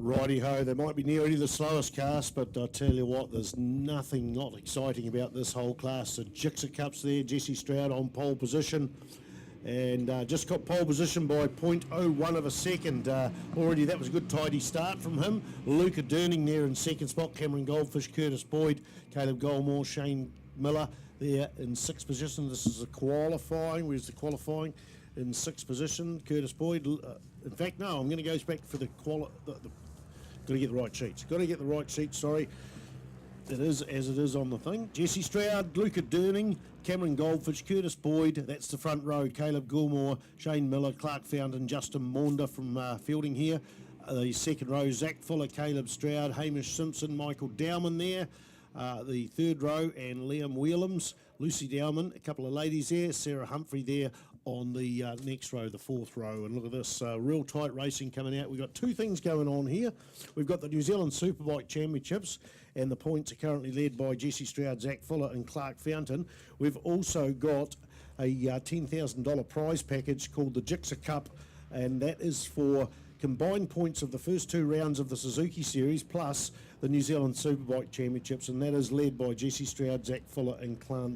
Righty-ho, they might be nearly the slowest cast, but I tell you what, there's nothing not exciting about this whole class. The Gixxer Cups there, Jesse Stroud on pole position, and just got pole position by 0.01 of a second. Already that was a good tidy start from him. Luca Durning there in second spot, Cameron Goldfish, Curtis Boyd, Caleb Goldmore, Shane Miller there in sixth position. This is the qualifying. Where's the qualifying? In sixth position, Curtis Boyd. In fact, no, I'm going to go back for the got to get the right sheets. Got to get the right sheets, sorry. It is as it is on the thing. Jesse Stroud, Luca Durning, Cameron Goldfish, Curtis Boyd. That's the front row. Caleb Gilmore, Shane Miller, Clark Fountain, Justin Maunder from fielding here. The second row, Zach Fuller, Caleb Stroud, Hamish Simpson, Michael Dowman there. The third row, and Liam Wheelums, Lucy Dowman, a couple of ladies there, Sarah Humphrey there on the next row, the fourth row. And look at this, real tight racing coming out. We've got two things going on here. We've got the New Zealand Superbike Championships, and the points are currently led by Jesse Stroud, Zach Fuller and Clark Fountain. We've also got a $10,000 prize package called the Gixxer Cup, and that is for combined points of the first two rounds of the Suzuki Series plus the New Zealand Superbike Championships, and that is led by Jesse Stroud, Zach Fuller and Clark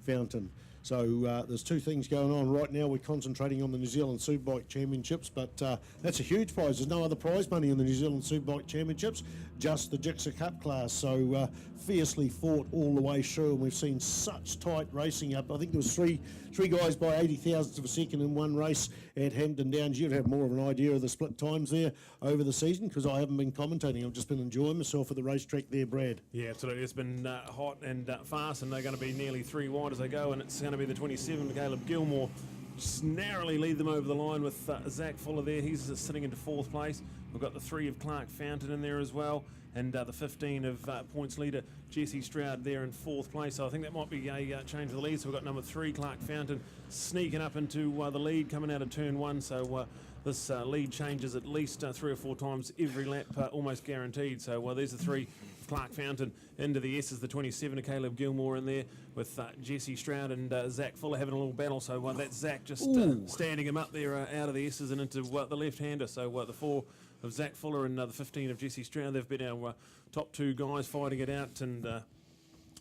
Fountain. So there's two things going on. Right now we're concentrating on the New Zealand Superbike Championships, but that's a huge prize. There's no other prize money in the New Zealand Superbike Championships, just the Gixxer Cup class. So fiercely fought all the way through, and we've seen such tight racing up. I think there was three guys by 80 thousandths of a second in one race at Hampton Downs. You'd have more of an idea of the split times there over the season, because I haven't been commentating. I've just been enjoying myself at the racetrack there, Brad. Yeah, absolutely. It's been hot and fast, and they're going to be nearly three wide as they go, and it's going to be the 27, Caleb Gilmore, just narrowly lead them over the line with Zach Fuller there. He's sitting into fourth place. We've got the 3 of Clark Fountain in there as well, and the 15 of points leader Jesse Stroud there in fourth place. So I think that might be a change of the lead. So we've got number 3 Clark Fountain sneaking up into the lead coming out of turn 1. So this lead changes at least 3 or 4 times every lap, almost guaranteed. So there's the 3 Clark Fountain into the S's, the 27 of Caleb Gilmore in there with Jesse Stroud and Zach Fuller having a little battle. So that's Zach just standing him up there out of the S's and into the left-hander. So the 4 of Zach Fuller and the 15 of Jesse Stroud, they've been our top 2 guys fighting it out, and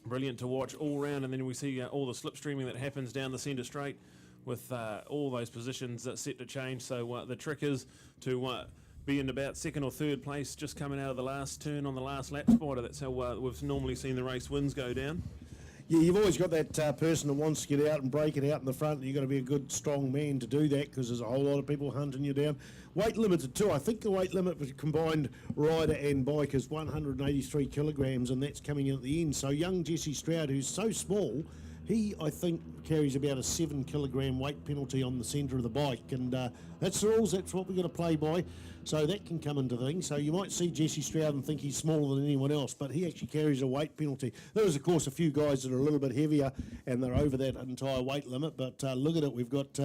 brilliant to watch all round. And then we see all the slipstreaming that happens down the centre straight with all those positions set to change. So the trick is to be in about second or third place, just coming out of the last turn on the last lap spider. That's how we've normally seen the race wins go down. Yeah, you've always got that person that wants to get out and break it out in the front, and you've got to be a good, strong man to do that, because there's a whole lot of people hunting you down. Weight limited too. I think the weight limit for combined rider and bike is 183 kilograms, and that's coming in at the end. So young Jesse Stroud, who's so small, he, I think, carries about a 7 kilogram weight penalty on the centre of the bike, and that's the rules. That's what we've got to play by. So that can come into things. So you might see Jesse Stroud and think he's smaller than anyone else, but he actually carries a weight penalty. There is, of course, a few guys that are a little bit heavier and they're over that entire weight limit, but look at it. We've got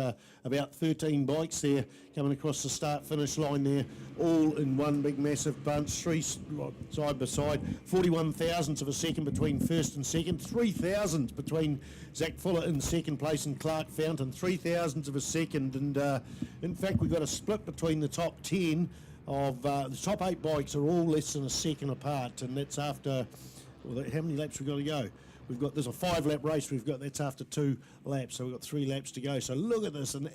about 13 bikes there coming across the start-finish line there, all in one big massive bunch, 3 side by side, 41 thousandths of a second between first and second, 3 thousandths between Zach Fuller in second place and Clark Fountain, 3 thousandths of a second, and in fact we've got a split between the top 10 of the top 8 bikes are all less than a second apart, and that's after, well, how many laps we've got to go? There's a 5-lap race that's after 2 laps, so we've got 3 laps to go. So look at this, and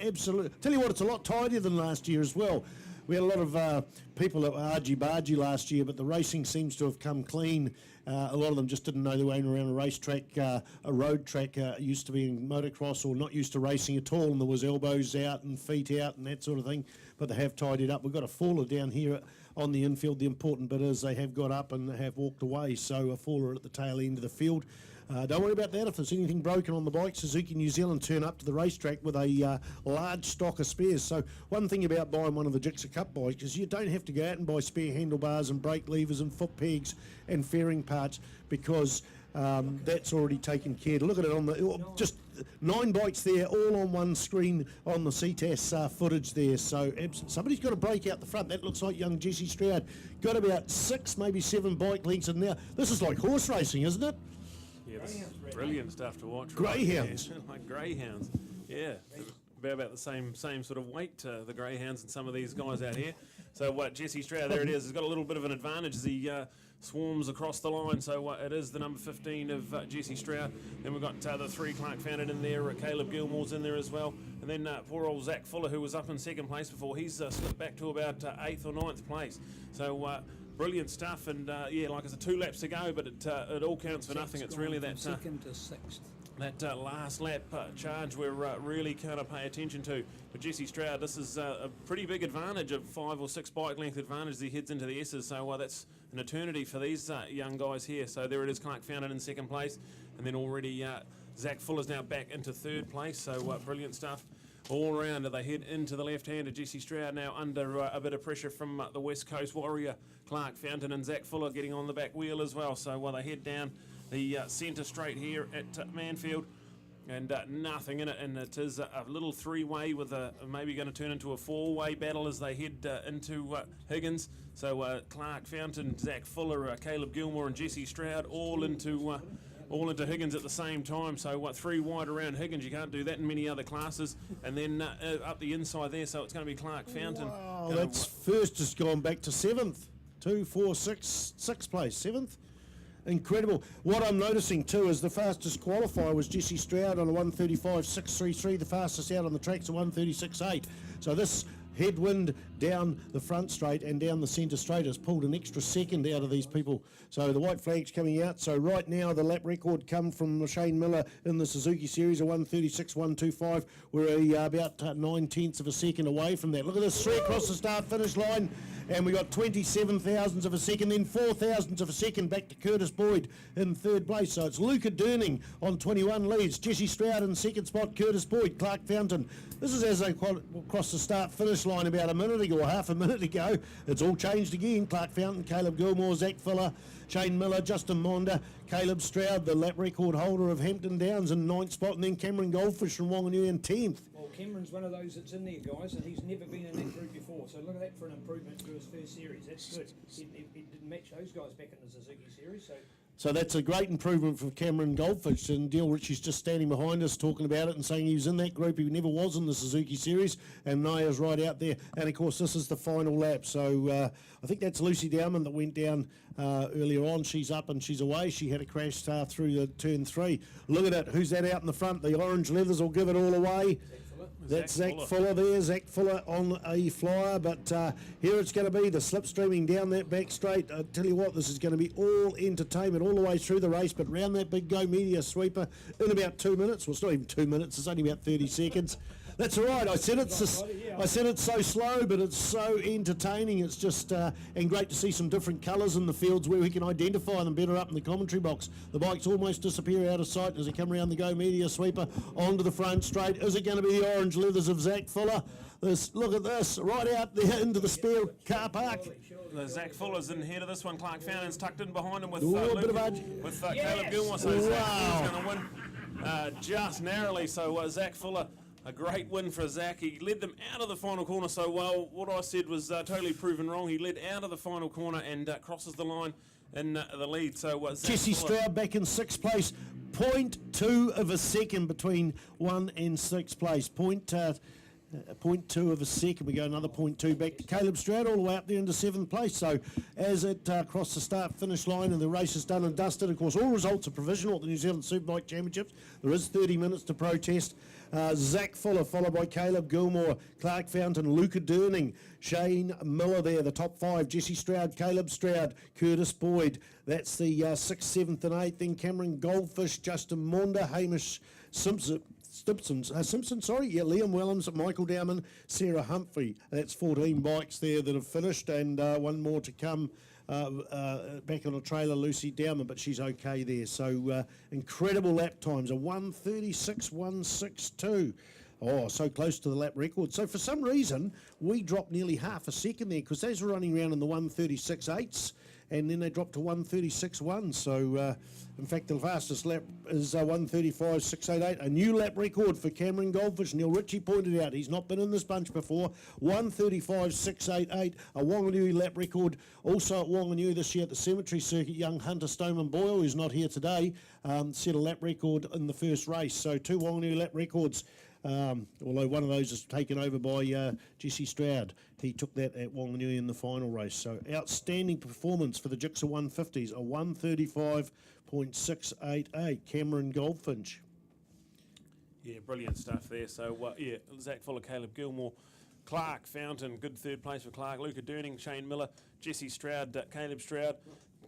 tell you what, it's a lot tidier than last year as well. We had a lot of people that were argy-bargy last year, but the racing seems to have come clean. A lot of them just didn't know their way around a racetrack, a road track, used to be in motocross or not used to racing at all, and there was elbows out and feet out and that sort of thing, but they have tidied up. We've got a faller down here on the infield. The important bit is they have got up and have walked away, so a faller at the tail end of the field. Don't worry about that. If there's anything broken on the bike, Suzuki New Zealand turn up to the racetrack with a large stock of spares. So one thing about buying one of the Gixxer Cup bikes is you don't have to go out and buy spare handlebars and brake levers and foot pegs and fairing parts, because that's already taken care of. Look at it on the just 9 bikes there, all on one screen on the Ctas footage there. So somebody's got to break out the front. That looks like young Jesse Stroud. Got about 6, maybe 7 bike lengths in there. This is like horse racing, isn't it? Yeah, this is brilliant stuff to watch. Greyhounds. Right? Yeah, like greyhounds. Yeah, about the same sort of weight, the greyhounds and some of these guys out here. So Jesse Stroud, there it is, has got a little bit of an advantage as he swarms across the line. So it is the number 15 of Jesse Stroud. Then we've got the 3 Clark Fountain in there. Caleb Gilmore's in there as well. And then poor old Zach Fuller, who was up in 2nd place before, he's slipped back to about 8th or 9th place. So brilliant stuff. And yeah, like I said, 2 laps to go, but it all counts for nothing. It's really that 2nd to 6th. That last lap charge we're really kind of pay attention to. But Jesse Stroud, this is a pretty big advantage, of 5 or 6 bike length advantage as he heads into the S's. So that's an eternity for these young guys here. So there it is, Clark Fountain in 2nd place. And then already Zach Fuller's now back into 3rd place. So brilliant stuff all around. They head into the left-hander. Jesse Stroud now under a bit of pressure from the West Coast Warrior, Clark Fountain, and Zach Fuller getting on the back wheel as well. So they head down the centre straight here at Manfeild, and nothing in it, and it is a little 3-way with maybe going to turn into a 4-way battle as they head into Higgins. So Clark Fountain, Zach Fuller, Caleb Gilmore and Jesse Stroud all into Higgins at the same time. So 3 wide around Higgins, you can't do that in many other classes. And then up the inside there, so it's going to be Clark Fountain. Wow, that's first has gone back to 7th. 2, 4, 6, 6th place, 7th. Incredible. What I'm noticing too is the fastest qualifier was Jesse Stroud on a 1:35.633. The fastest out on the track's a 1:36.8. So this headwind down the front straight and down the centre straight has pulled an extra second out of these people. So the white flag's coming out. So right now the lap record come from Shane Miller in the Suzuki Series, a 1:36.125. We're about 9/10 of a second away from that. Look at this, 3 across the start finish line. And we got 27 thousandths of a second, then 4 thousandths of a second back to Curtis Boyd in 3rd place. So it's Luca Durning on 21 leads, Jesse Stroud in 2nd spot, Curtis Boyd, Clark Fountain. This is as they cross the start finish line about a minute ago or half a minute ago. It's all changed again. Clark Fountain, Caleb Gilmore, Zach Fuller, Shane Miller, Justin Monda, Caleb Stroud, the lap record holder of Hampton Downs in 9th spot, and then Cameron Goldfish from Whanganui in 10th. Well, Cameron's one of those that's in there, guys, and he's never been in that group before. So look at that for an improvement to his first series. That's good. He didn't match those guys back in the Suzuki Series, So that's a great improvement for Cameron Goldfish, and Neil Ritchie's just standing behind us talking about it and saying he was in that group. He never was in the Suzuki Series, and Naya's right out there. And of course, this is the final lap. So I think that's Lucy Dowman that went down earlier on. She's up and she's away. She had a crash through the turn 3. Look at it. Who's that out in the front? The orange leathers will give it all away. That's Zach Fuller there, Zach Fuller on a flyer, but here it's going to be the slipstreaming down that back straight. I tell you what, this is going to be all entertainment all the way through the race, but round that big Go Media sweeper in about 2 minutes. Well, it's not even 2 minutes, it's only about 30 seconds. That's all right. I said it's so slow, but it's so entertaining. It's just and great to see some different colours in the fields where we can identify them better up in the commentary box. The bikes almost disappear out of sight as they come around the Go Media sweeper onto the front straight. Is it going to be the orange leathers of Zach Fuller? Look at this, right out there into the spare car park. Zach Fuller's in here to this one. Clark Fountain's tucked in behind him with Caleb Gilmore. So Zach Fuller's going to win just narrowly. So Zach Fuller, a great win for Zach. He led them out of the final corner so well. What I said was totally proven wrong. He led out of the final corner and crosses the line in the lead. So Jesse Stroud back in 6th place. 0.2 of a second between 1 and 6th place. 0.2 of a second. We go another 0.2 back to Caleb Stroud all the way up there into 7th place. So as it crossed the start finish line and the race is done and dusted, of course all results are provisional at the New Zealand Superbike Championships. There is 30 minutes to protest. Zach Fuller followed by Caleb Gilmore, Clark Fountain, Luca Durning, Shane Miller there, the top 5, Jesse Stroud, Caleb Stroud, Curtis Boyd. That's the 6th, 7th and 8th. Then Cameron Goldfish, Justin Monda, Hamish Simpson, Liam Wellams, Michael Dowman, Sarah Humphrey. That's 14 bikes there that have finished, and one more to come back on a trailer, Lucy Dowman, but she's okay there. So incredible lap times, a 1:36.162. Oh, so close to the lap record. So for some reason, we dropped nearly half a second there because those were running around in the 1:36.8s, and then they dropped to 1:36.1. So, in fact, the fastest lap is 1:35.688. A new lap record for Cameron Goldfish. Neil Ritchie pointed out he's not been in this bunch before. 1:35.688. A Whanganui lap record. Also at Whanganui this year at the Cemetery Circuit, young Hunter Stoneman Boyle, who's not here today, set a lap record in the first race. So 2 Whanganui lap records. although one of those is taken over by Jesse Stroud. He took that at Wanganui in the final race. So outstanding performance for the Gixxer 150s, a 135.688. Cameron Goldfinch. Yeah, brilliant stuff there. So, yeah, Zach Fuller, Caleb Gilmore, Clark Fountain, good third place for Clark, Luca Durning, Shane Miller, Jesse Stroud, Caleb Stroud,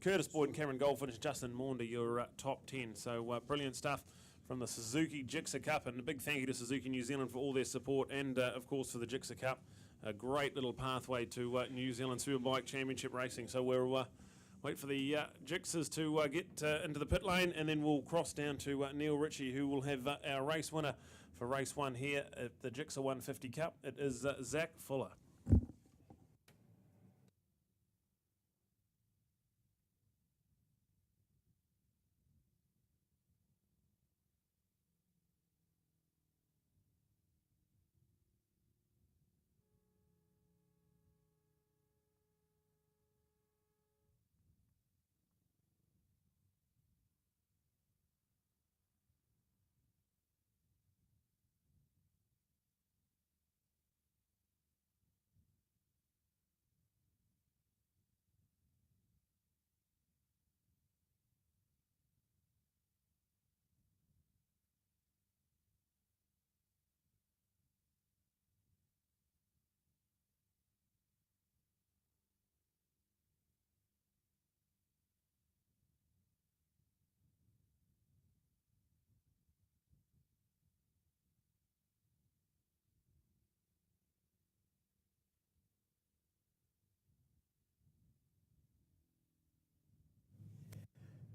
Curtis Boyd and Cameron Goldfinch, Justin Maunder, your top 10. So, brilliant stuff from the Suzuki Gixxer Cup, and a big thank you to Suzuki New Zealand for all their support, and of course for the Gixxer Cup, a great little pathway to New Zealand Superbike Championship racing. So we'll wait for the Gixxers to get into the pit lane, and then we'll cross down to Neil Ritchie, who will have our race winner for race 1 here at the Gixxer 150 Cup. It is Zach Fuller.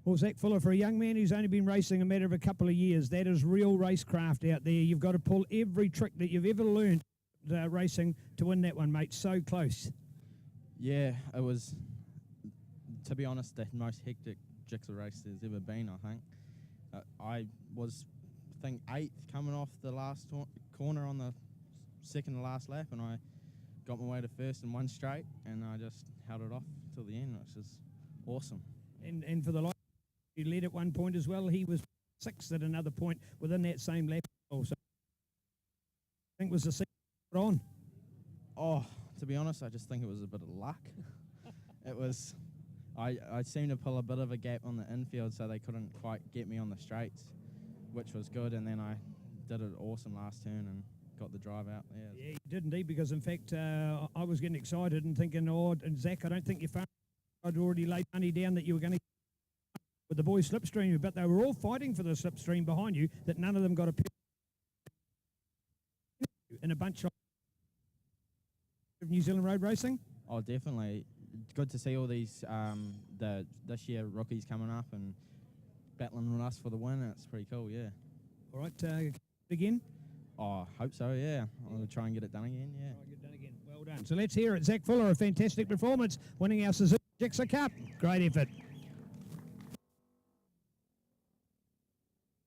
Well, Zach Fuller, for a young man who's only been racing a matter of a couple of years, that is real racecraft out there. You've got to pull every trick that you've ever learned racing to win that one, mate. So close. Yeah, it was, to be honest, the most hectic Gixxer race there's ever been, I think. I was, I think, 8th coming off the last corner on the second to last lap, and I got my way to first in one straight, and I just held it off till the end, which is awesome. And for the light, he led at one point as well. He was 6th at another point within that same lap. Also, I think was the second on. Oh, to be honest, I just think it was a bit of luck. It was, I seemed to pull a bit of a gap on the infield, so they couldn't quite get me on the straights, which was good. And then I did an awesome last turn and got the drive out there. Yeah, you did indeed, because in fact I was getting excited and thinking, oh, and Zach, I don't think I'd already laid money down that you were going to with the boys slipstream, but they were all fighting for the slipstream behind you, that none of them got a in a bunch of New Zealand road racing. Oh, definitely. Good to see all these this year rookies coming up and battling with us for the win. It's pretty cool, yeah. All right, again? Oh, hope so, yeah. I'll try and get it done again, yeah. Oh, get done again. Well done. So let's hear it. Zach Fuller, a fantastic performance, winning our Suzuki Gixxer Cup. Great effort.